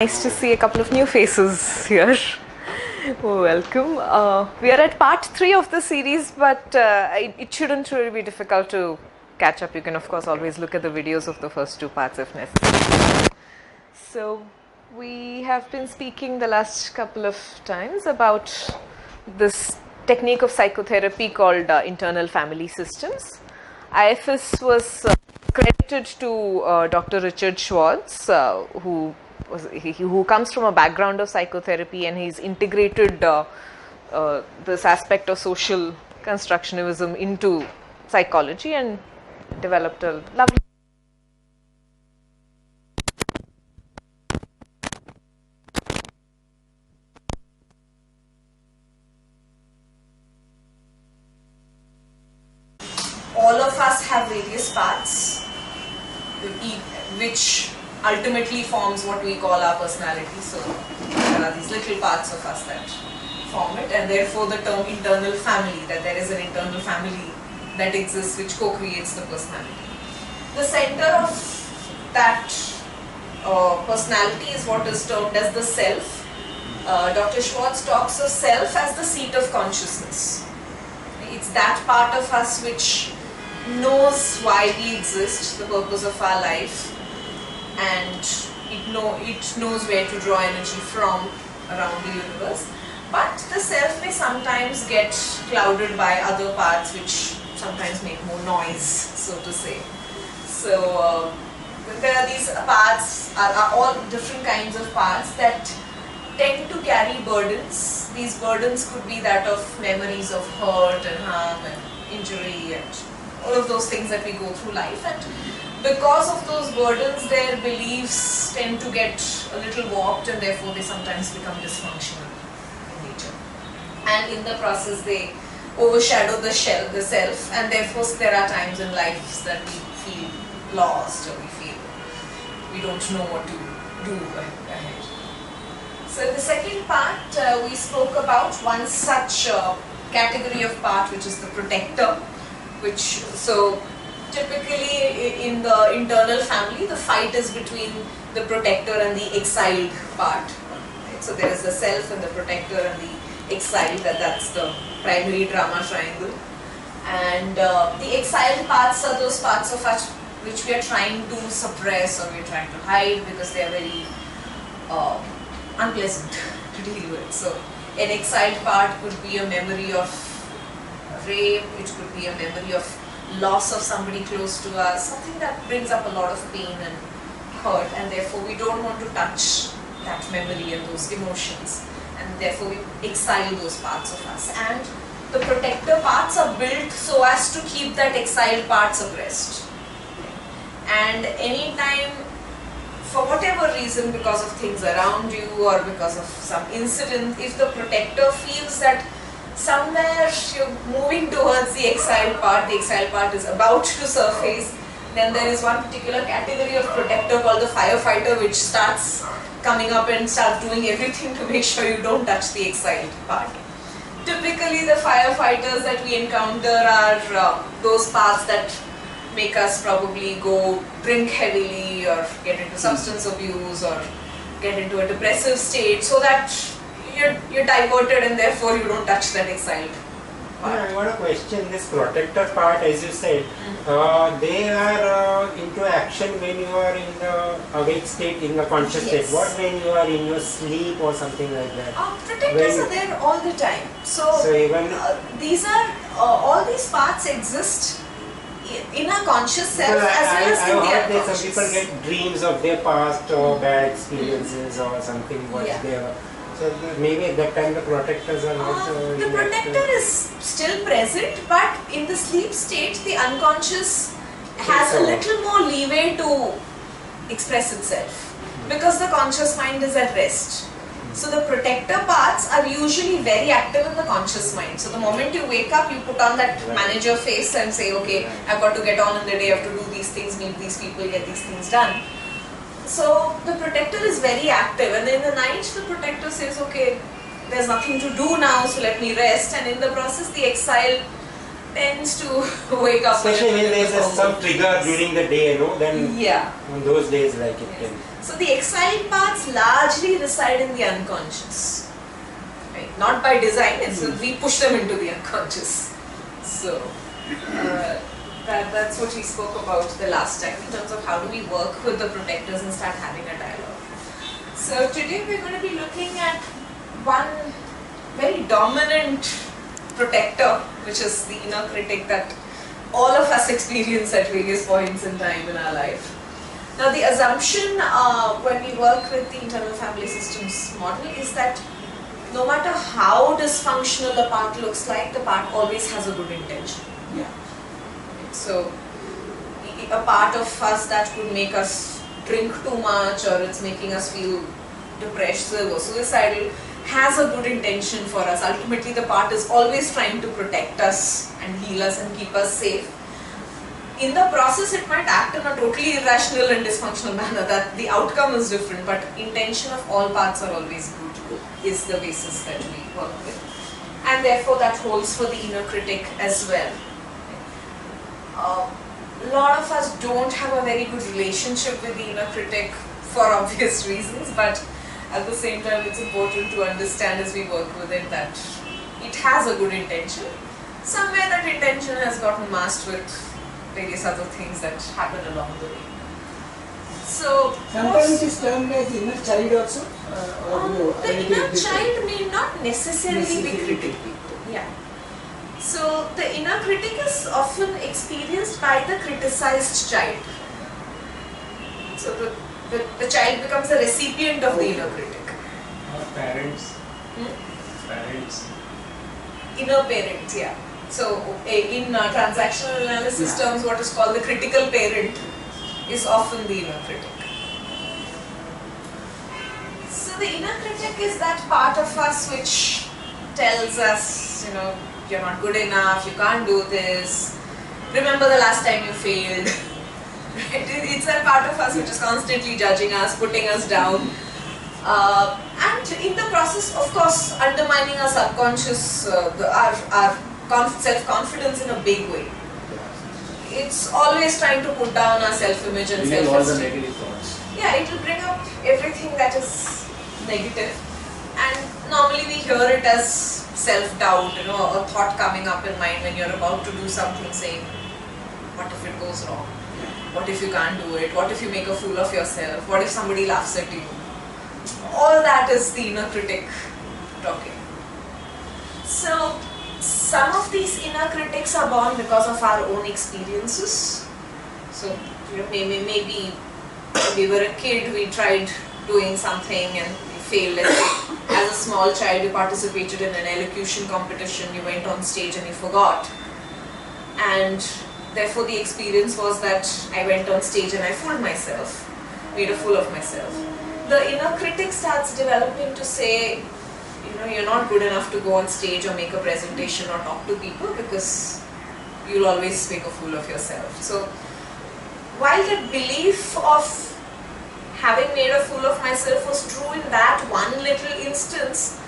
Nice to see a couple of new faces here. Welcome. We are at part 3 of the series, but it shouldn't really be difficult to catch up. You can, of course, always look at the videos of the first 2 parts if necessary. So, we have been speaking the last couple of times about this technique of psychotherapy called internal family systems. IFS was credited to Dr. Richard Schwartz, who comes from a background of psychotherapy, and he's integrated this aspect of social constructivism into psychology and developed a lovely all of us have various parts which ultimately forms what we call our personality. So there are these little parts of us that form it, and therefore the term internal family, that there is an internal family that exists which co-creates the personality. The center of that personality is what is termed as the self. Dr. Schwartz talks of self as the seat of consciousness. It's that part of us which knows why we exist, the purpose of our life, and it knows where to draw energy from around the universe. But the self may sometimes get clouded by other parts which sometimes make more noise, so to say. So there are these parts, are all different kinds of parts that tend to carry burdens. These burdens could be that of memories of hurt and harm and injury and all of those things that we go through life, and because of those burdens their beliefs tend to get a little warped, and therefore they sometimes become dysfunctional in nature, and in the process they overshadow the self, and therefore there are times in life that we feel lost, or we feel we don't know what to do ahead. So the second part, we spoke about one such category of part, which is the protector, so typically in the internal family the fight is between the protector and the exiled part. Right? So there is the self and the protector and the exiled, that's the primary drama triangle. And the exiled parts are those parts of us which we are trying to suppress, or we are trying to hide because they are very unpleasant to deal with. So an exiled part could be a memory of rape, it could be a memory of loss of somebody close to us, something that brings up a lot of pain and hurt, and therefore we don't want to touch that memory and those emotions, and therefore we exile those parts of us. And the protector parts are built so as to keep that exiled part suppressed. And anytime, for whatever reason, because of things around you or because of some incident, if the protector feels that somewhere you're moving towards the exiled part is about to surface, then there is one particular category of protector called the firefighter, which starts coming up and starts doing everything to make sure you don't touch the exiled part. Typically the firefighters that we encounter are those parts that make us probably go drink heavily or get into substance abuse or get into a depressive state, so that you're diverted and therefore you don't touch that exiled part. I got a question. This protector part, as you said, they are into action when you are in the awake state, in the conscious state. What when you are in your sleep or something like that? Protectors are there all the time. So even these are all these parts exist in our conscious self as well as in the unconscious. Some people get dreams of their past or bad experiences or something what they were. So maybe at that time the protectors are not. The protector is still present, but in the sleep state the unconscious has a little more leeway to express itself, because the conscious mind is at rest. So the protector parts are usually very active in the conscious mind. So the moment you wake up, you put on that manager face and say, okay, I've got to get on in the day, I have to do these things, meet these people, get these things done. So the protector is very active, and in the night the protector says, okay, there's nothing to do now, so let me rest, and in the process the exiled tends to wake up. Especially when there is some trigger during the day, then Yeah. on those days like it can. So the exiled parts largely reside in the unconscious. Right? Not by design, we push them into the unconscious. So that's what we spoke about the last time in terms of how do we work with the protectors and start having a dialogue. So today we're going to be looking at one very dominant protector, which is the inner critic that all of us experience at various points in time in our life. Now the assumption when we work with the internal family systems model is that no matter how dysfunctional a part looks like, the part always has a good intention. Yeah. So a part of us that could make us drink too much or it's making us feel depressive or suicidal has a good intention for us. Ultimately the part is always trying to protect us and heal us and keep us safe. In the process it might act in a totally irrational and dysfunctional manner, that the outcome is different, but intention of all parts are always good is the basis that we work with. And therefore that holds for the inner critic as well. A lot of us don't have a very good relationship with the inner critic for obvious reasons, but at the same time it's important to understand as we work with it that it has a good intention. Somewhere that intention has gotten masked with various other things that happen along the way. So Sometimes it is termed as inner child also. the inner child may not necessarily be critical. Yeah. So the inner critic is often experienced by the criticized child. So the child becomes the recipient of the inner critic. Parents. Parents. Inner parents, yeah. So in transactional analysis terms, what is called the critical parent is often the inner critic. So the inner critic is that part of us which tells us, you're not good enough, you can't do this, remember the last time you failed. Right? It's that part of us which is constantly judging us, putting us down. And in the process, of course, undermining our subconscious, our self-confidence in a big way. It's always trying to put down our self-image and self-esteem. All the negative thoughts. Yeah, it will bring up everything that is negative. And normally we hear it as self-doubt, a thought coming up in mind when you're about to do something, saying, what if it goes wrong? What if you can't do it? What if you make a fool of yourself? What if somebody laughs at you? All that is the inner critic talking. So, some of these inner critics are born because of our own experiences. So, maybe we were a kid, we tried doing something and we failed. Let's say, as a small child, you participated in an elocution competition, you went on stage and you forgot. And therefore, the experience was that I went on stage and I fooled myself, made a fool of myself. The inner critic starts developing to say, you're not good enough to go on stage or make a presentation or talk to people because you'll always make a fool of yourself. So, while the belief of having made a fool of myself was true in that one little instance,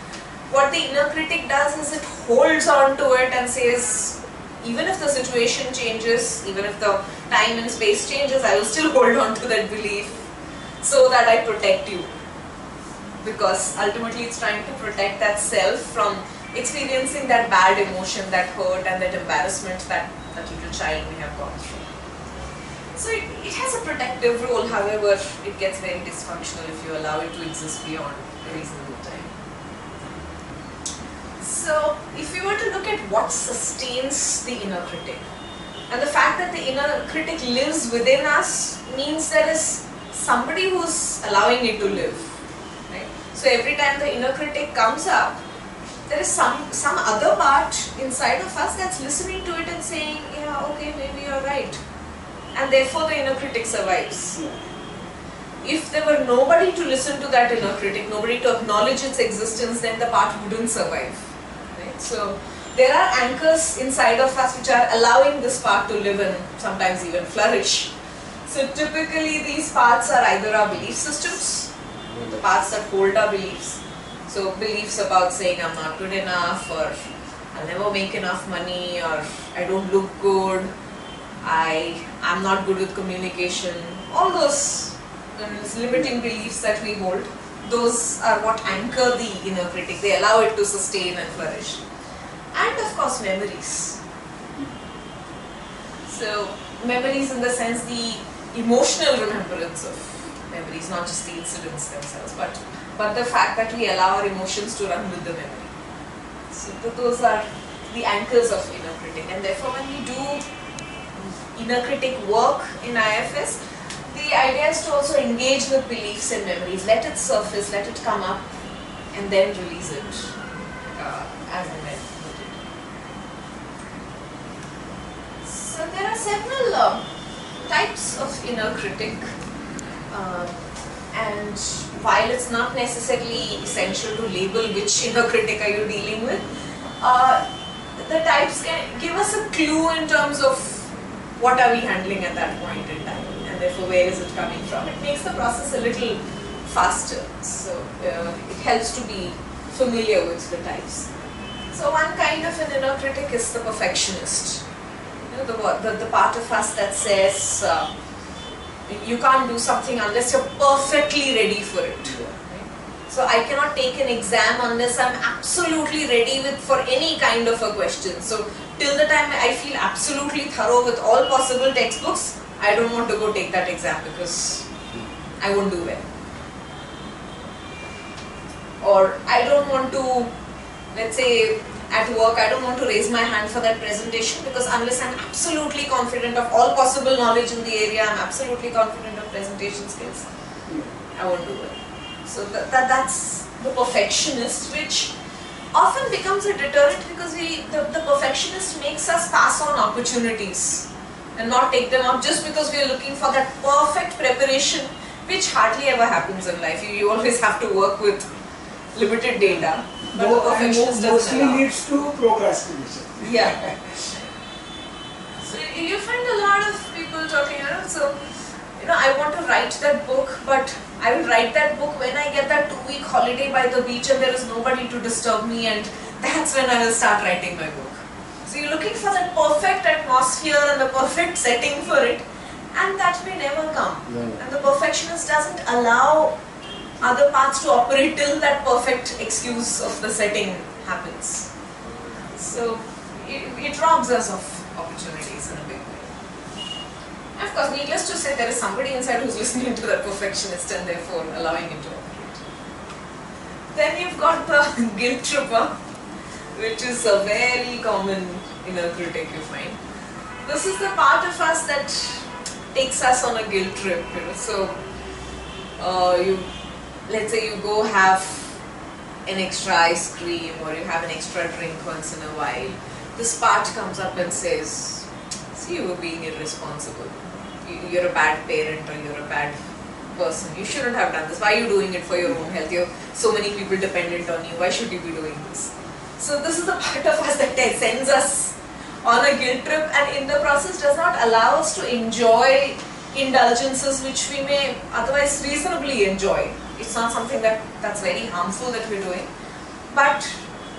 what the inner critic does is it holds on to it and says, even if the situation changes, even if the time and space changes, I will still hold on to that belief so that I protect you. Because ultimately it's trying to protect that self from experiencing that bad emotion, that hurt and that embarrassment that that little child may have gone through. So it has a protective role, however, it gets very dysfunctional if you allow it to exist beyond a reasonable time. So if we were to look at what sustains the inner critic, and the fact that the inner critic lives within us means there is somebody who's allowing it to live. Right? So every time the inner critic comes up, there is some other part inside of us that's listening to it and saying, yeah, okay, maybe you're right. And therefore the inner critic survives. If there were nobody to listen to that inner critic, nobody to acknowledge its existence, then the part wouldn't survive. Right? So there are anchors inside of us which are allowing this part to live and sometimes even flourish. So typically these parts are either our belief systems, the parts that hold our beliefs. So beliefs about saying I'm not good enough, or I'll never make enough money, or I don't look good, I'm not good with communication. All those limiting beliefs that we hold, those are what anchor the inner critic. They allow it to sustain and flourish. And of course, memories. So, memories in the sense the emotional remembrance of memories, not just the incidents themselves, but the fact that we allow our emotions to run with the memory. So those are the anchors of inner critic, and therefore when we do inner critic work in IFS, the idea is to also engage with beliefs and memories, let it surface, let it come up, and then release it as and when needed. So there are several types of inner critic, and while it's not necessarily essential to label which inner critic are you dealing with, the types can give us a clue in terms of what are we handling at that point in time, and therefore where is it coming from. It makes the process a little faster, so it helps to be familiar with the types. So one kind of an inner critic is the perfectionist. You know, the part of us that says you can't do something unless you're perfectly ready for it. Right? So I cannot take an exam unless I'm absolutely ready for any kind of a question. So till the time I feel absolutely thorough with all possible textbooks, I don't want to go take that exam because I won't do well. Or I don't want to, let's say at work, I don't want to raise my hand for that presentation because unless I'm absolutely confident of all possible knowledge in the area, I'm absolutely confident of presentation skills, I won't do it. So that's the perfectionist, which often becomes a deterrent because the perfectionist makes us pass on opportunities and not take them up just because we are looking for that perfect preparation, which hardly ever happens in life. You always have to work with limited data. But the perfectionist mostly doesn't allow. leads to procrastination. Yeah. So you find a lot of people talking, so I want to write that book, but I will write that book when I get that 2-week holiday by the beach and there is nobody to disturb me, and that's when I will start writing my book. So you're looking for that perfect atmosphere and the perfect setting for it, and that may never come. And the perfectionist doesn't allow other parts to operate till that perfect excuse of the setting happens. So it robs us of opportunities in a big way. And of course, needless to say, there is somebody inside who's listening to that perfectionist and therefore allowing him to operate. Then you've got the guilt tripper, which is a very common inner critic you find. This is the part of us that takes us on a guilt trip. So let's say you go have an extra ice cream or you have an extra drink once in a while. This part comes up and says, see, you were being irresponsible. You're a bad parent or you're a bad person. You shouldn't have done this. Why are you doing it for your own health? You have so many people dependent on you. Why should you be doing this? So this is the part of us that sends us on a guilt trip, and in the process does not allow us to enjoy indulgences which we may otherwise reasonably enjoy. It's not something that's very harmful that we're doing, but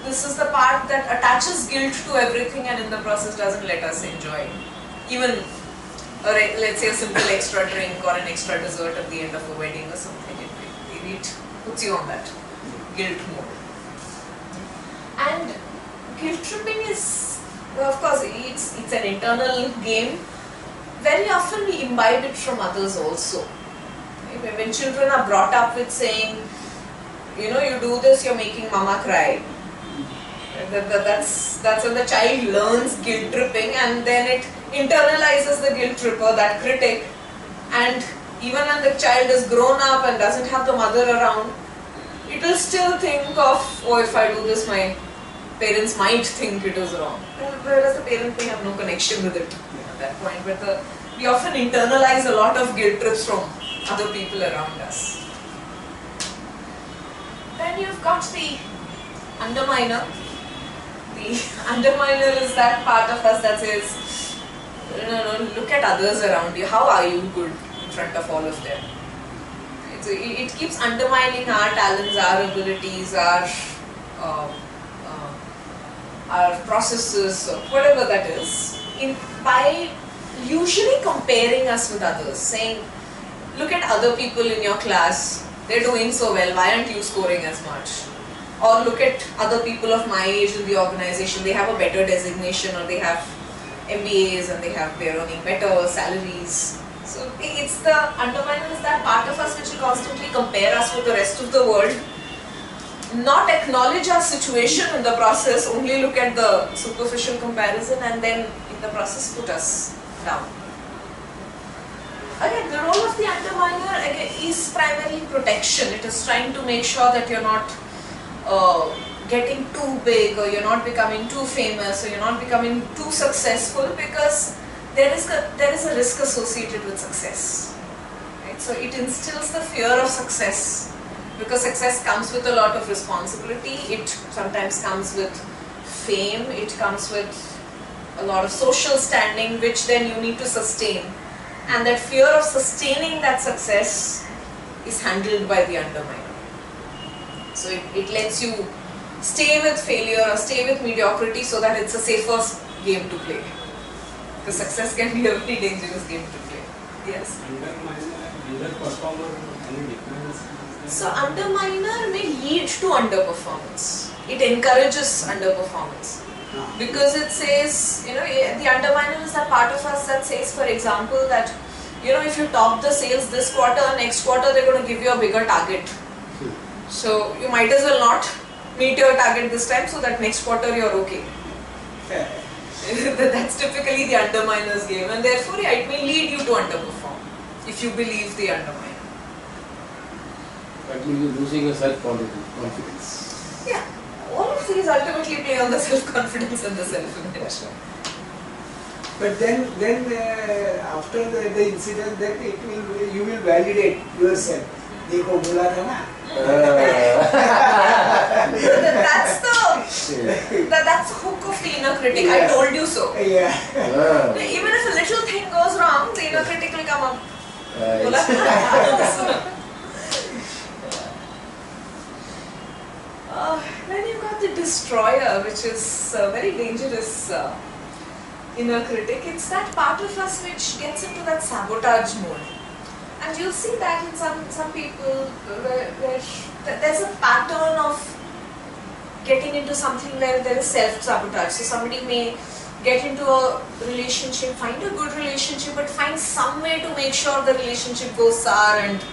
this is the part that attaches guilt to everything and in the process doesn't let us enjoy even let's say a simple extra drink or an extra dessert at the end of a wedding or something. It puts you on that guilt mode. And guilt tripping is, of course, it's an internal game. Very often we imbibe it from others also. When children are brought up with saying, you do this, you're making mama cry. That's when the child learns guilt tripping, and then it internalizes the guilt tripper, that critic. And even when the child is grown up and doesn't have the mother around, it will still think of, oh, if I do this, my parents might think it is wrong. Whereas the parent may have no connection with it at that point. But we often internalize a lot of guilt trips from other people around us. Then you've got the underminer. The underminer is that part of us that says, no, look at others around you. How are you good in front of all of them? So it keeps undermining our talents, our abilities, our our processes, or whatever that is, by usually comparing us with others, saying, look at other people in your class, they're doing so well, why aren't you scoring as much? Or look at other people of my age in the organization, they have a better designation, or they have MBAs and they're earning better salaries. So it's the underminer is that part of us which will constantly compare us with the rest of the world, not acknowledge our situation in the process, only look at the superficial comparison and then in the process put us down. Again, the role of the underminer again is primarily protection. It is trying to make sure that you're not getting too big, or you're not becoming too famous, or you're not becoming too successful, because there is a risk associated with success. Right? So it instills the fear of success, because success comes with a lot of responsibility. It sometimes comes with fame. It comes with a lot of social standing, which then you need to sustain. And that fear of sustaining that success is handled by the underminer. So it lets you stay with failure or stay with mediocrity so that it's a safer game to play. Because success can be a very dangerous game to play. Yes? Underperformer, any difference? So underminer may lead to underperformance. It encourages underperformance. Because it says, the underminer is that part of us that says, for example, that, if you top the sales this quarter, next quarter they're going to give you a bigger target. So you might as well not meet your target this time, so that next quarter you're okay. That's typically the underminer's game, and therefore it may lead you to underperform if you believe the underminer. That means you're losing your self-confidence. Yeah, all of these ultimately play on the self-confidence and the self-image. But then after the incident, then you will validate yourself. देखो बोला था ना. That's the hook of the inner critic. I told you so. Yeah. Even if a little thing goes wrong, the inner critic will come up. Then you've got the destroyer, which is a very dangerous inner critic. It's that part of us which gets into that sabotage mode. And you'll see that in some people where there's a pattern of getting into something where there is self-sabotage. So somebody may get into a relationship, find a good relationship, but find some way to make sure the relationship goes sour and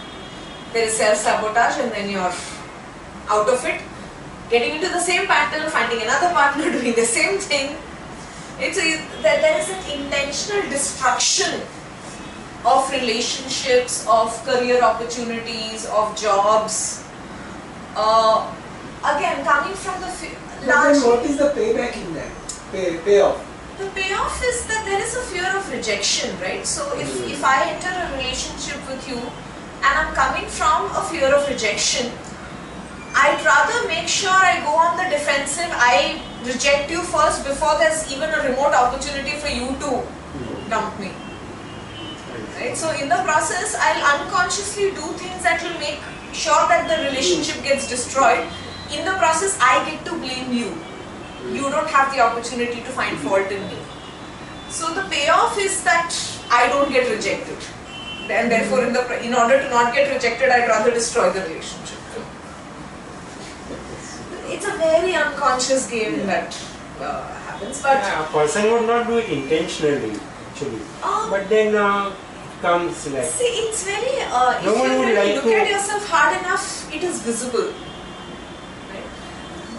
there is self-sabotage, and then you're out of it. Getting into the same pattern, finding another partner doing the same thing. There is an intentional destruction of relationships, of career opportunities, of jobs. Again, coming from the Then what is the payback in that? Payoff? The payoff is that there is a fear of rejection, right? So if I enter a relationship with you and I'm coming from a fear of rejection, I'd rather make sure I go on the defensive. I reject you first before there's even a remote opportunity for you to dump me. Right? So in the process, I'll unconsciously do things that will make sure that the relationship gets destroyed. In the process, I get to blame you. You don't have the opportunity to find fault in me. So the payoff is that I don't get rejected. And therefore, in order to not get rejected, I'd rather destroy the relationship. It's a very unconscious game that happens. But a person would not do it intentionally, actually. But then comes like. See, it's very. No if you one would really like look to- at yourself hard enough, it is visible. Right?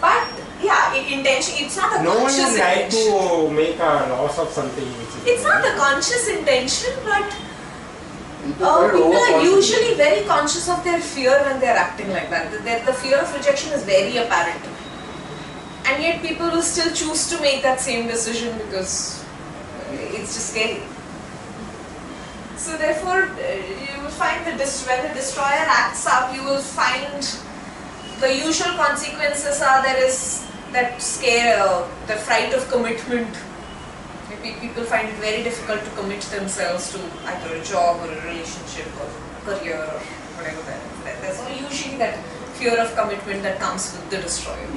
But yeah, intention. It's not a No one conscious would like intention. to make a loss of something. Which is It's not a conscious intention, but People are people are overconfident. usually very conscious of their fear when they are acting like that. The fear of rejection is very apparent. And yet people will still choose to make that same decision because it's just scary. So therefore, you will find that when the destroyer acts up, you will find the usual consequences are there is that scare, the fright of commitment. Maybe people find it very difficult to commit themselves to either a job or a relationship or career or whatever that is. There's usually that fear of commitment that comes with the destroyer.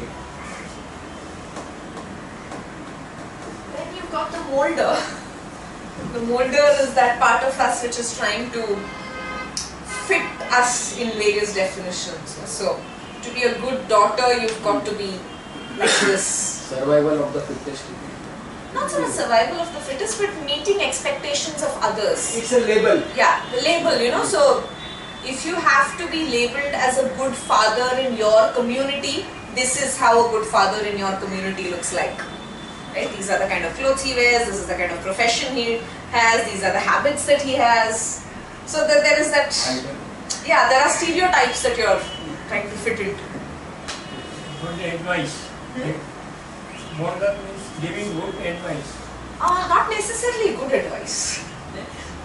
you've got the molder. The molder is that part of us which is trying to fit us in various definitions. So, to be a good daughter, you've got to be like this. Survival of the fittest. Not sort of survival of the fittest, but meeting expectations of others. It's a label. Yeah, the label, you know. So, if you have to be labeled as a good father in your community, this is how a good father in your community looks like. Right? These are the kind of clothes he wears, this is the kind of profession he has, these are the habits that he has. So that there is that, yeah, there are stereotypes that you're trying to fit into. Good advice. More than means giving good advice. Not necessarily good advice.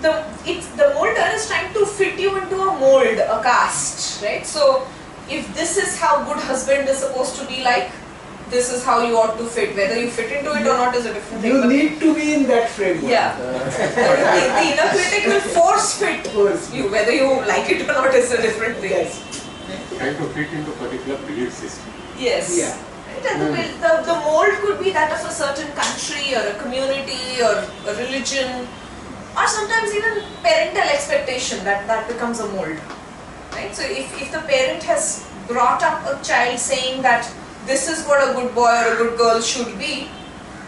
The molder is trying to fit you into a mold, a cast, right? So if this is how good husband is supposed to be like, this is how you ought to fit. Whether you fit into it or not is a different thing. You but need to be in that framework. yeah. The inner critic will force fit you. Whether you like it or not is a different thing. Yes. Trying to fit into particular belief system. Yes. Yeah. Right? And the mold could be that of a certain country or a community or a religion, or sometimes even parental expectation that becomes a mold. Right? So if the parent has brought up a child saying that this is what a good boy or a good girl should be,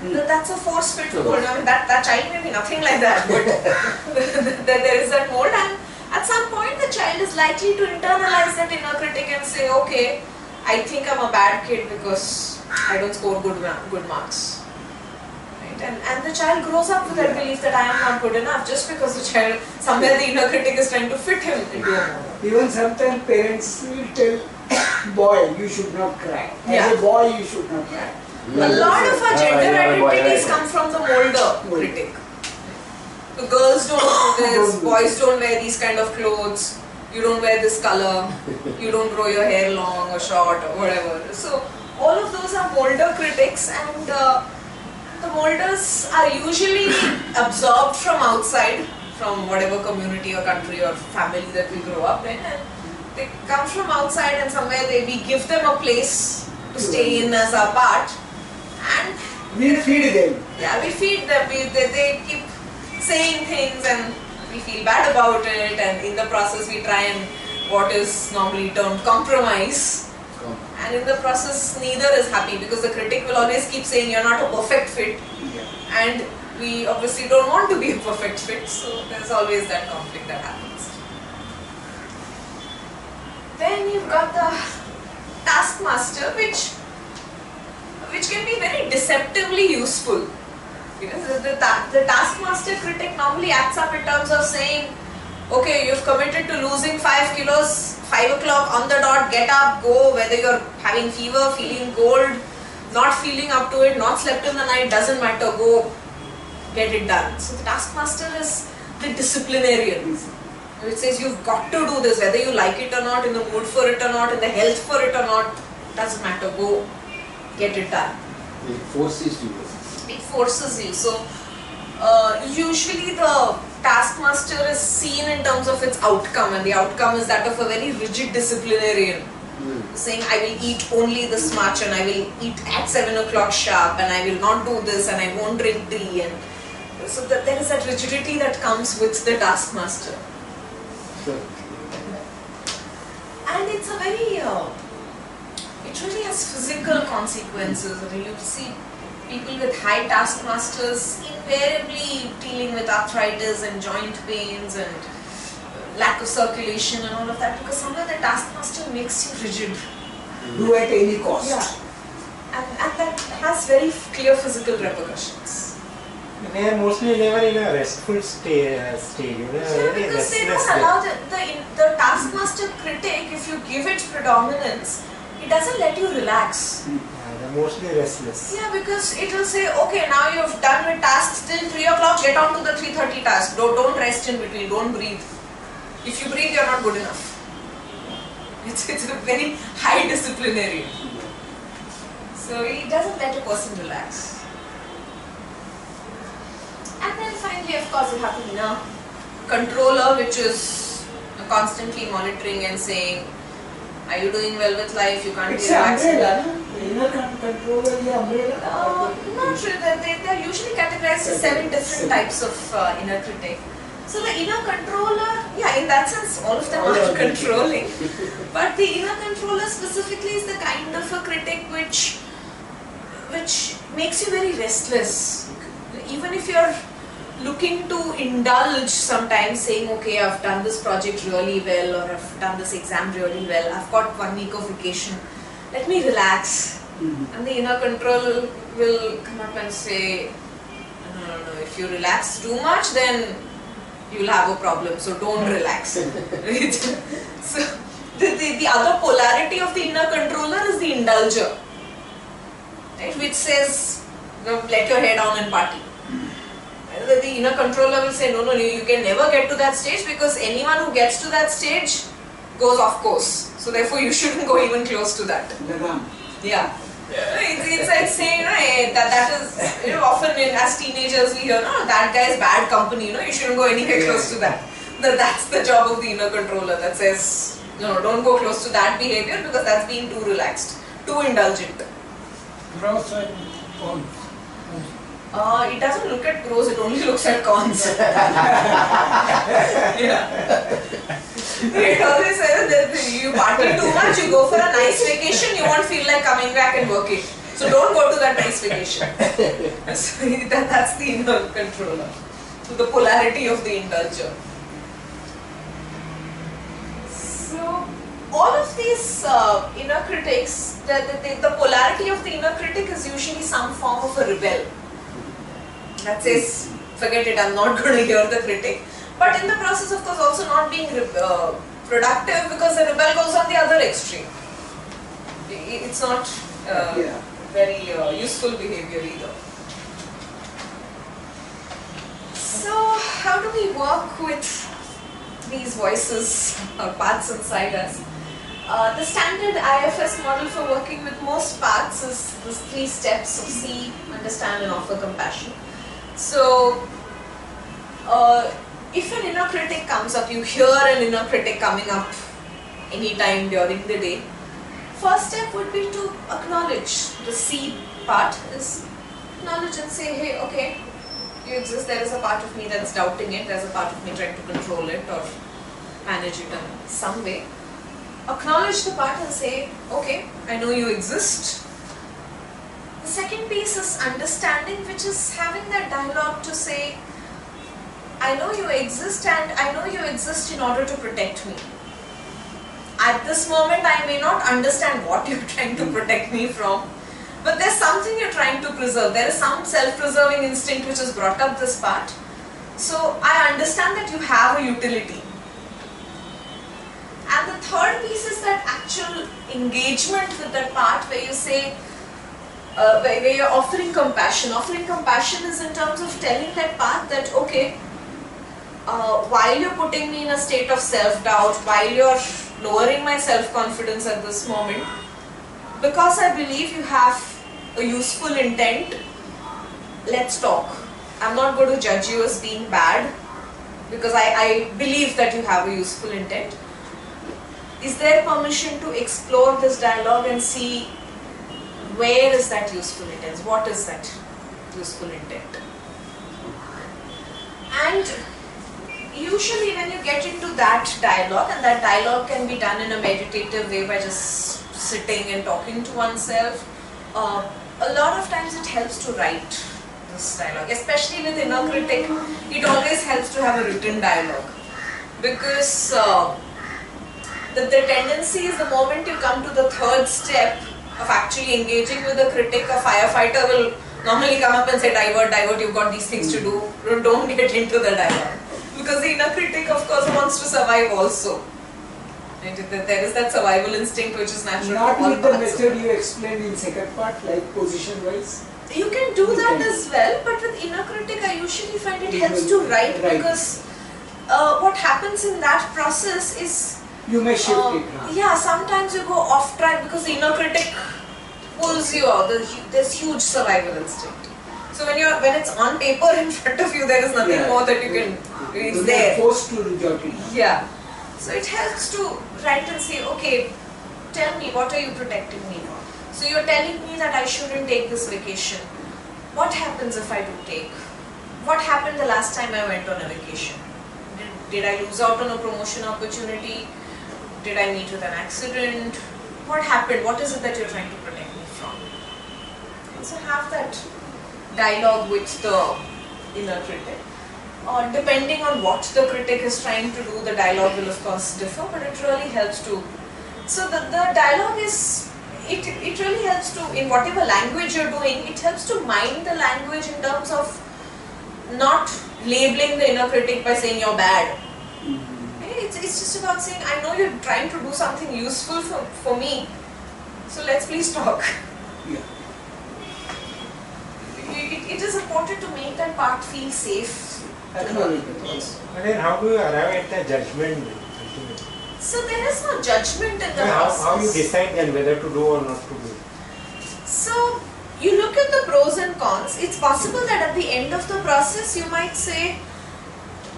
then that's a force fit mold. I mean, that child may be nothing like that, but there is that mold, and at some point the child is likely to internalize that inner critic and say, okay, I think I'm a bad kid because I don't score good marks. Right? And the child grows up with that belief that I am not good enough just because the child, somewhere the inner critic is trying to fit him into a mold. Even sometimes parents will tell, boy, you should not cry. Yeah. As a boy, you should not cry. A lot of our gender identities come from the molder critic. The girls don't do this, boys don't wear these kind of clothes, you don't wear this color, you don't grow your hair long or short or whatever. So all of those are molder critics, and the molders are usually absorbed from outside, from whatever community or country or family that we grow up in, and they come from outside, and somewhere we give them a place to stay in as our part, and We feed them. yeah, we feed them. They keep saying things and we feel bad about it, and in the process we try and what is normally termed compromise, and in the process neither is happy because the critic will always keep saying you're not a perfect fit, and we obviously don't want to be a perfect fit, so there's always that conflict that happens. Then you've got the taskmaster, which can be very deceptively useful. You know, the taskmaster critic normally acts up in terms of saying, okay, you've committed to losing 5 kilos, 5 o'clock on the dot, get up, go, whether you're having fever, feeling cold, not feeling up to it, not slept in the night, doesn't matter, go, get it done. So the taskmaster is the disciplinarian. It says you've got to do this, whether you like it or not, in the mood for it or not, in the health for it or not, doesn't matter, go, get it done. It forces you. It forces you. So usually the taskmaster is seen in terms of its outcome, and the outcome is that of a very rigid disciplinarian, saying I will eat only this much, and I will eat at 7 o'clock sharp, and I will not do this, and I won't drink tea, and so there is that rigidity that comes with the taskmaster. Sure. And it's a very it really has physical consequences. I mean, you see people with high taskmasters invariably dealing with arthritis and joint pains and lack of circulation and all of that, because somewhere the taskmaster makes you rigid. Do at any cost. Yeah. And that has very clear physical repercussions. They are mostly never in a restful stage, you know, Yeah, very because they restless. don't allow the taskmaster critic, if you give it predominance, it doesn't let you relax. They're mostly restless. Yeah, because it will say, okay, now you've done with tasks till 3 o'clock, get on to the 3:30 task. Don't rest in between, don't breathe. If you breathe, you're not good enough. It's a very high disciplinarian. So it doesn't let a person relax. And then finally, of course, you have the inner controller, which is constantly monitoring and saying, Are you doing well with life? You can't It's be an relaxing. umbrella, no? Inner controller is umbrella. Not sure. They're usually categorized as 7 different types of inner critic. So the inner controller, yeah, in that sense, all of them are controlling. But the inner controller specifically is the kind of a critic which makes you very restless. Even if you're looking to indulge sometimes, saying, okay, I've done this project really well, or I've done this exam really well, I've got 1 week of vacation, let me relax. And the inner control will come up and say, no, if you relax too much, then you'll have a problem, so don't relax. Right? So the other polarity of the inner controller is the indulger, right? Which says, let your hair down and party. The inner controller will say, no, you can never get to that stage, because anyone who gets to that stage goes off course. So therefore you shouldn't go even close to that. Yeah. It's like saying, that is, often as teenagers we hear, no, that guy is bad company, you shouldn't go anywhere close to that. That's the job of the inner controller, that says, no, don't go close to that behavior, because that's being too relaxed, too indulgent. Pros and cons. It doesn't look at pros, it only looks at cons. Yeah. It always says that you party too much, you go for a nice vacation, you won't feel like coming back and working. So don't go to that nice vacation. So that's the inner controller. So the polarity of the indulger. So all of these inner critics, the polarity of the inner critic is usually some form of a rebel. That says, forget it, I'm not going to hear the critic. But in the process, of course, also not being productive, because the rebel goes on the other extreme. It's not very useful behavior either. So, how do we work with these voices or paths inside us? The standard IFS model for working with most paths is these 3 steps of see, understand and offer compassion. So, if an inner critic comes up, you hear an inner critic coming up anytime during the day, first step would be to acknowledge. The see part is acknowledge and say, hey, okay, you exist, there is a part of me that's doubting it, there's a part of me trying to control it or manage it in some way. Acknowledge the part and say, okay, I know you exist. The second piece is understanding, which is having that dialogue to say, I know you exist, and I know you exist in order to protect me. At this moment, I may not understand what you're trying to protect me from, but there's something you're trying to preserve. There is some self-preserving instinct which has brought up this part. So I understand that you have a utility. And the third piece is that actual engagement with that part where you say, where you're offering compassion. Offering compassion is in terms of telling that part that, okay, while you're putting me in a state of self-doubt, while you're lowering my self-confidence at this moment, because I believe you have a useful intent, let's talk. I'm not going to judge you as being bad, because I believe that you have a useful intent. Is there permission to explore this dialogue and see where is that useful intent? What is that useful intent? And usually when you get into that dialogue, and that dialogue can be done in a meditative way by just sitting and talking to oneself, a lot of times it helps to write this dialogue, especially with inner critic. It always helps to have a written dialogue, because the tendency is the moment you come to the third step of actually engaging with the critic, a firefighter will normally come up and say, divert, you've got these things to do, don't get into the dialogue. Because the inner critic, of course, wants to survive also. And there is that survival instinct which is natural. Not with the method you explained in second part, like position wise. You can do that as well, but with inner critic I usually find it helps to write, because what happens in that process is you may shift it. Yeah, sometimes you go off track because the inner critic pulls you out. There's huge survival instinct. So when it's on paper in front of you, there is nothing more that you can. It's there. Forced to jot it. Yeah. So it helps to write and say, okay, tell me, what are you protecting me from? So you're telling me that I shouldn't take this vacation. What happens if I do take? What happened the last time I went on a vacation? Did I lose out on a promotion opportunity? Did I meet with an accident? What happened? What is it that you're trying to protect me from? And so have that dialogue with the inner critic. Depending on what the critic is trying to do, the dialogue will of course differ, but it really helps to. So the dialogue is, it really helps to, in whatever language you're doing, it helps to mind the language in terms of not labeling the inner critic by saying you're bad. It's just about saying, I know you're trying to do something useful for me, so let's please talk. Yeah. It is important to make that part feel safe. Acknowledge it also. But then how do you arrive at the judgment? So there is no judgment in the How process. you decide then whether to do or not to do? So you look at the pros and cons. It's possible that at the end of the process you might say,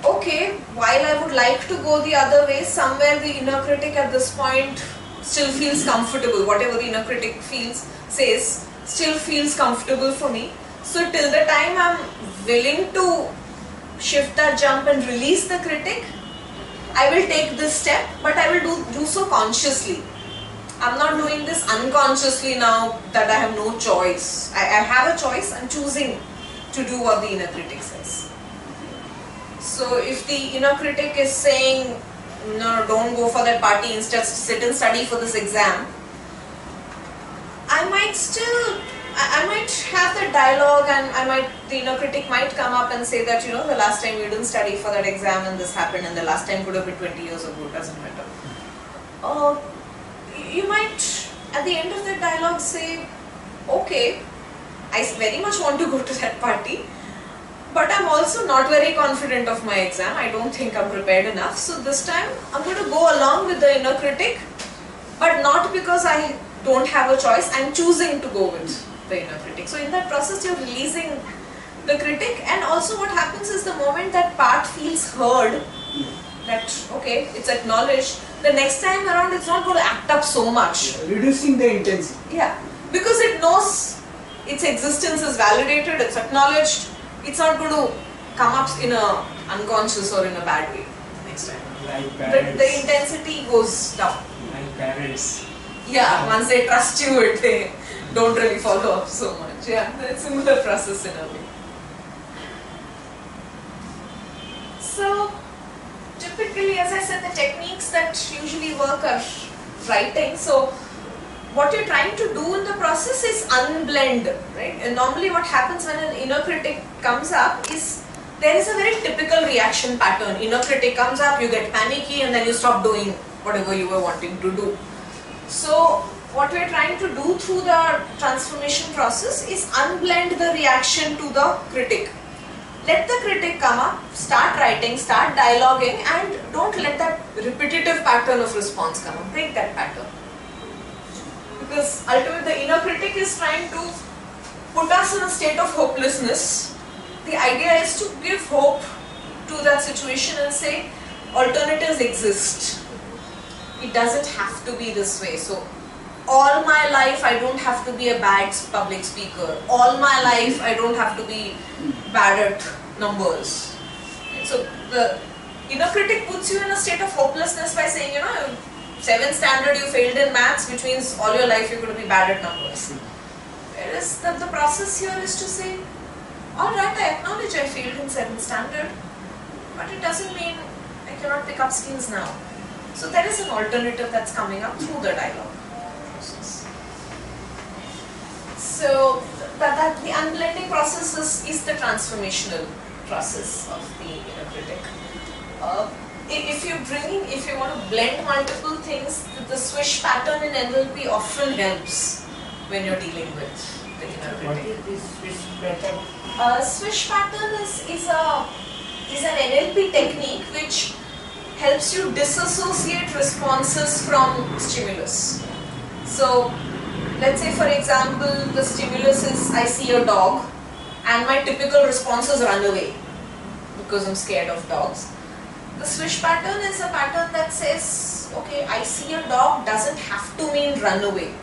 okay, while I would like to go the other way, somewhere the inner critic at this point still feels comfortable. Whatever the inner critic says, still feels comfortable for me. So till the time I'm willing to shift that jump and release the critic, I will take this step, but I will do so consciously. I'm not doing this unconsciously now that I have no choice. I have a choice, I'm choosing to do what the inner critic says. So if the inner critic is saying, no, don't go for that party, instead sit and study for this exam, I might have that dialogue, and the inner critic might come up and say that, the last time you didn't study for that exam and this happened, and the last time could have been 20 years ago, it doesn't matter. You might, at the end of the dialogue, say, okay, I very much want to go to that party, but I'm also not very confident of my exam. I don't think I'm prepared enough. So this time, I'm going to go along with the inner critic, but not because I don't have a choice. I'm choosing to go with the inner critic. So in that process, you're releasing the critic, and also what happens is the moment that part feels heard, that okay, it's acknowledged, the next time around it's not going to act up so much. Reducing the intensity. Yeah, because it knows its existence is validated, it's acknowledged, it's not going to come up in a unconscious or in a bad way next time. Like parents. The intensity goes down. Like parents. Yeah, once they trust you, they don't really follow up so much. Yeah, it's a similar process in a way. So, typically, as I said, the techniques that usually work are writing. So, what you're trying to do in the process is unblend, right? And normally what happens when an inner critic comes up is, there is a very typical reaction pattern. Inner critic comes up, you get panicky, and then you stop doing whatever you were wanting to do. So, what we're trying to do through the transformation process is unblend the reaction to the critic. Let the critic come up, start writing, start dialoguing, and don't let that repetitive pattern of response come up. Break that pattern. Because ultimately the inner critic is trying to put us in a state of hopelessness. The idea is to give hope to that situation and say alternatives exist. It doesn't have to be this way. So all my life I don't have to be a bad public speaker. All my life I don't have to be bad at numbers. So the inner critic puts you in a state of hopelessness by saying, 7th standard you failed in maths, which means all your life you're going to be bad at numbers. Whereas the process here is to say, alright, I acknowledge I failed in 7th standard, but it doesn't mean I cannot pick up skills now. So there is an alternative that's coming up through the dialogue process. So the unblending process is the transformational process of the inner critic. If you want to blend multiple things, the swish pattern in NLP often helps when you're dealing with the inner What critic. is this swish pattern? Swish pattern is an NLP technique which helps you disassociate responses from stimulus. So, let's say for example, the stimulus is I see a dog, and my typical response is run away because I'm scared of dogs. The swish pattern is a pattern that says, okay, I see a dog doesn't have to mean run away.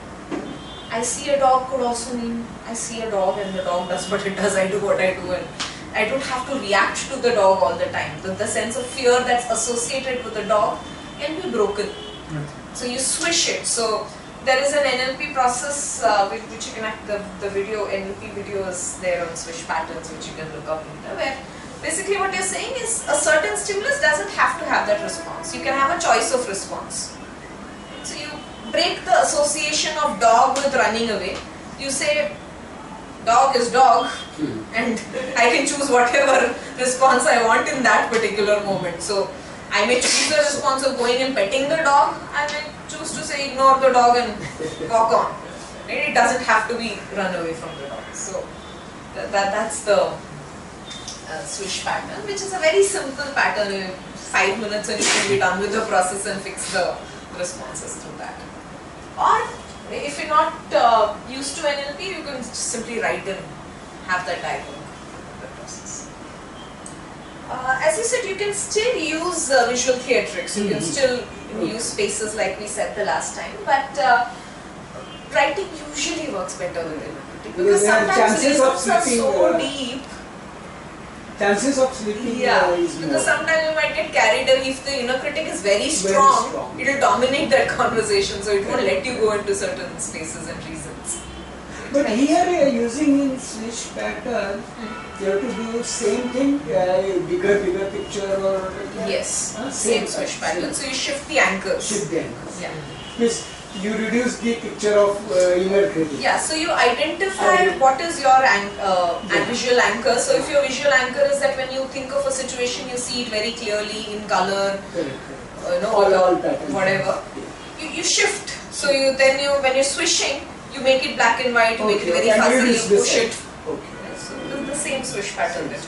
I see a dog could also mean I see a dog and the dog does what it does, I do what I do, and I don't have to react to the dog all the time. The sense of fear that's associated with the dog can be broken. So you swish it. So there is an NLP process which you can the video, NLP video is there on swish patterns, which you can look up later, where basically what you're saying is a certain stimulus doesn't have to have that response. You can have a choice of response. So you break the association of dog with running away. You say dog is dog and I can choose whatever response I want in that particular moment. So I may choose the response of going and petting the dog. I may choose to say ignore the dog and walk on. Right? It doesn't have to be run away from the dog. So that's the swish pattern, which is a very simple pattern. In 5 minutes and you can be done with the process and fix the responses through that. Or if you're not used to NLP, you can simply write and have that dialogue in the process. As you said, you can still use visual theatrics. You can still use spaces like we said the last time, but writing usually works better with NLP because sometimes results are so deep. Chances of sleeping is because more. sometimes you might get carried away. If the inner critic is very strong, it will dominate that conversation, so it won't let you go into certain spaces and reasons. But here using in swish pattern, you have to do same thing, bigger picture or Yes, same swish pattern. So you shift the anchors. shift the anchors. Yeah. Means you reduce the picture of inner critic. Yeah, so you identify what is your visual anchor. So if your visual anchor is that when you think of a situation, you see it very clearly in color, All patterns. whatever. You shift. So when you're swishing, you make it black and white. You make it very fuzzy. You push it. Okay. So the same swish pattern that you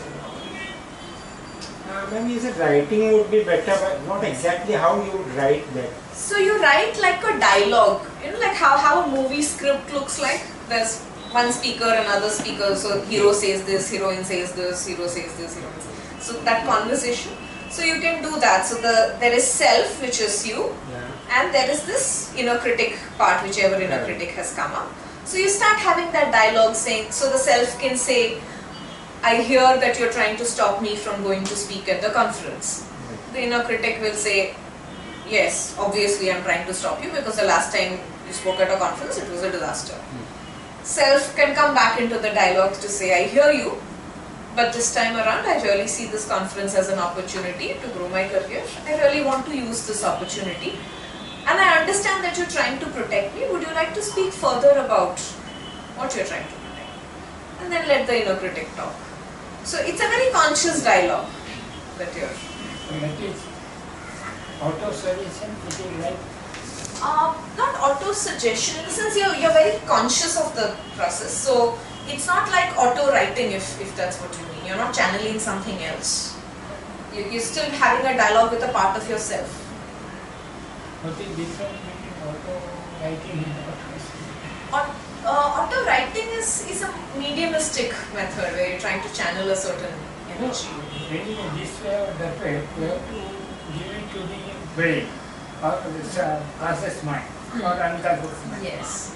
know. Maybe you said writing would be better, but not exactly how you would write that. So you write like a dialogue, like how a movie script looks like. There's one speaker, another speaker, so hero says this, heroine says this, hero says this, heroine says this. So that conversation. So you can do that. So there is self, which is you, and there is this inner critic part, whichever inner critic has come up. So you start having that dialogue saying, so the self can say, I hear that you're trying to stop me from going to speak at the conference. The inner critic will say, yes, obviously I'm trying to stop you because the last time you spoke at a conference, it was a disaster. Self can come back into the dialogue to say, I hear you, but this time around I really see this conference as an opportunity to grow my career. I really want to use this opportunity. And I understand that you're trying to protect me. Would you like to speak further about what you're trying to protect? And then let the inner critic talk. So it's a very conscious dialogue that you're... That is auto-suggestion, it is like not auto-suggestion, in the sense you're very conscious of the process. So it's not like auto-writing if that's what you mean. You're not channeling something else. You're still having a dialogue with a part of yourself. what is different between auto-writing and auto-suggestion? Auto-writing is a mediumistic method where you're trying to channel a certain energy. When you go this way or that way, you have to give it to the brain or the process mind or unconscious mind. Yes.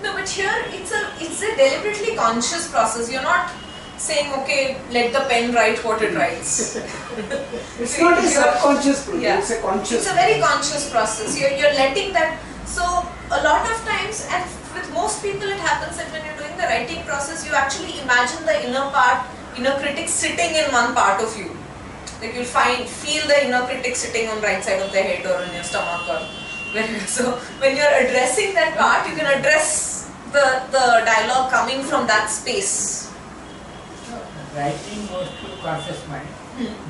No, but here it's a deliberately conscious process. You're not saying, okay, let the pen write what it writes. It's not a subconscious process, Yeah. it's a conscious It's a very conscious process. You're letting that. So a lot of times, and with most people it happens that when you're doing the writing process, you actually imagine the inner critic sitting in one part of you. Like you'll feel the inner critic sitting on right side of the head or in your stomach or wherever. So when you're addressing that part, you can address the dialogue coming from that space. Writing goes to conscious mind,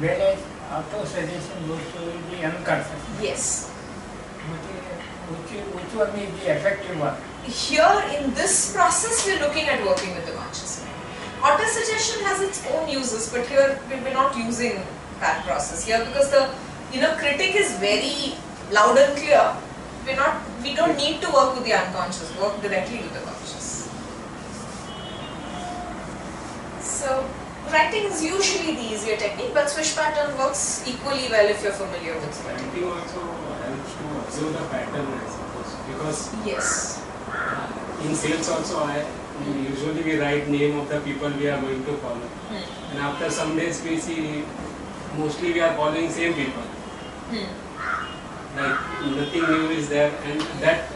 whereas auto-suggestion goes to the unconscious mind. Yes. Which one is the effective one? Here in this process, we're looking at working with the conscious mind. Auto-suggestion has its own uses, but here we're not using that process here because the inner critic is very loud and clear. We don't need to work with the unconscious, work directly with the conscious. So writing is usually the easier technique, but swish pattern works equally well if you're familiar with it. Writing also helps to observe the pattern, I suppose, because Yes. in sales also usually we write name of the people we are going to follow, and after some days we see mostly we are following same people. Like nothing new is there, and that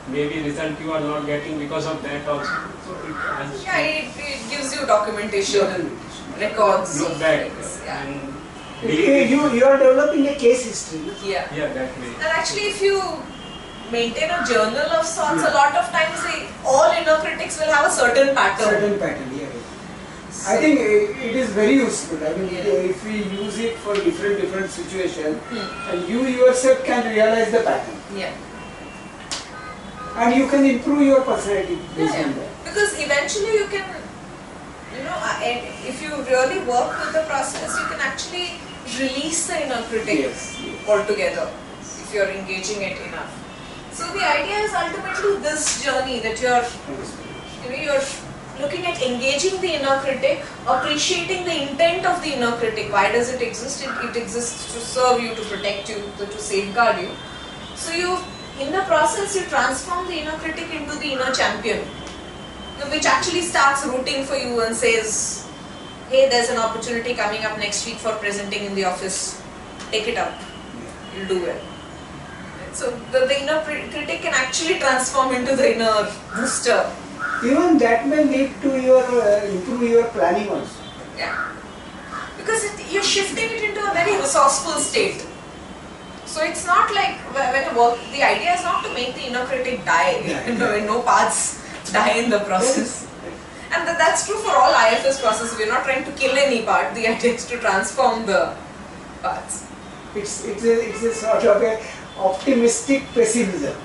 maybe result you are not getting because of that also. So it has Yeah, it gives you documentation, records. look of back things, Yeah. and You are developing a case history. No? Yeah. yeah, that way. And actually, if you maintain a journal of sorts, a lot of times all inner critics will have a certain pattern. Certain pattern, yeah. I think it is very useful. I mean, Yeah. if we use it for different situations, and you yourself can realize the pattern, Yeah. and you can improve your personality based Yeah, on yeah. that. Because eventually you can, and if you really work with the process, you can actually release the inner critic Yes, yes. altogether if you're engaging it enough. So the idea is ultimately this journey that you're looking at engaging the inner critic, appreciating the intent of the inner critic. Why does it exist? It exists to serve you, to protect you, to safeguard you. So in the process, you transform the inner critic into the inner champion, which actually starts rooting for you and says, hey, there's an opportunity coming up next week for presenting in the office. Take it up. You'll do well. So the inner critic can actually transform into the inner booster. Even that may lead to your improve your planning also. Yeah. Because you're shifting it into a very resourceful state. So it's not like when you work, the idea is not to make the inner critic die. No paths die in the process. And that's true for all IFS processes. We're not trying to kill any part. The idea is to transform the parts. It's a sort of a optimistic pessimism.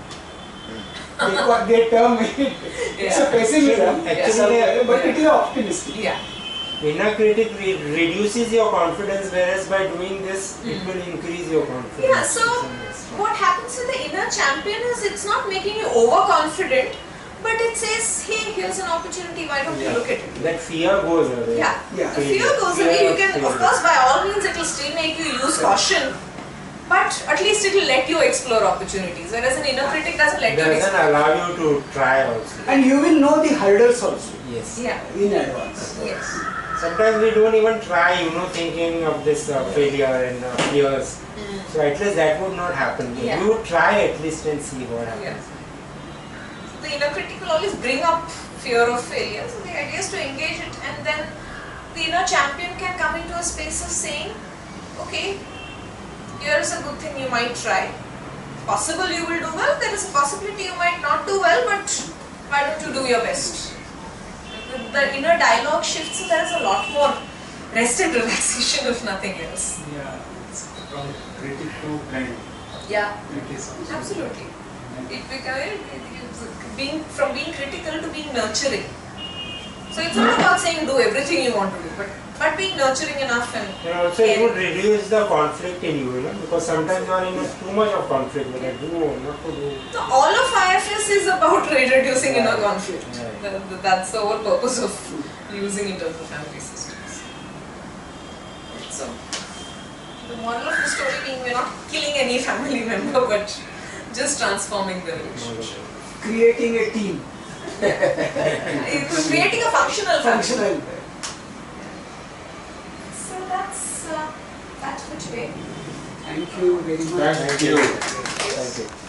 They term it. It's a pessimism, Actually, but it is optimistic. Yeah. Inner critic reduces your confidence, whereas by doing this, it will increase your confidence. Yeah, so what happens with the inner champion is it's not making you overconfident, but it says, hey, here's an opportunity, why don't you look at it? That fear goes away. Yeah, Yeah. the fear goes away. You can, of course, by all means, it will still make you use caution, but at least it will let you explore opportunities. Whereas an inner critic doesn't let you Doesn't explore. allow you to try also. And you will know the hurdles also Yes. Yeah. in advance. Yes. Sometimes we don't even try, thinking of this failure and fears. So at least that would not happen. Yeah. You would try at least and see what happens. Yeah. The inner critic will always bring up fear of failure. So the idea is to engage it, and then the inner champion can come into a space of saying, okay, here is a good thing you might try. Possible you will do well, there is a possibility you might not do well, but why don't you do your best? The inner dialogue shifts, so there is a lot more rest and relaxation if nothing else. Yeah, it's from critic to kind. Yeah, It is also absolutely. From being critical to being nurturing. So it's not about saying do everything you want to do, but being nurturing enough and And also it would reduce the conflict in you, because sometimes you are in too much of conflict, whether do or not to do. So all of IFS is about reducing inner Right. conflict. Right. That's the whole purpose of using internal family systems. So the moral of the story being we're not killing any family member, but just transforming the relationship. Creating a team. It's creating a functional family. Functional. So that's for today. Thank you very much. Thank you. Thank you.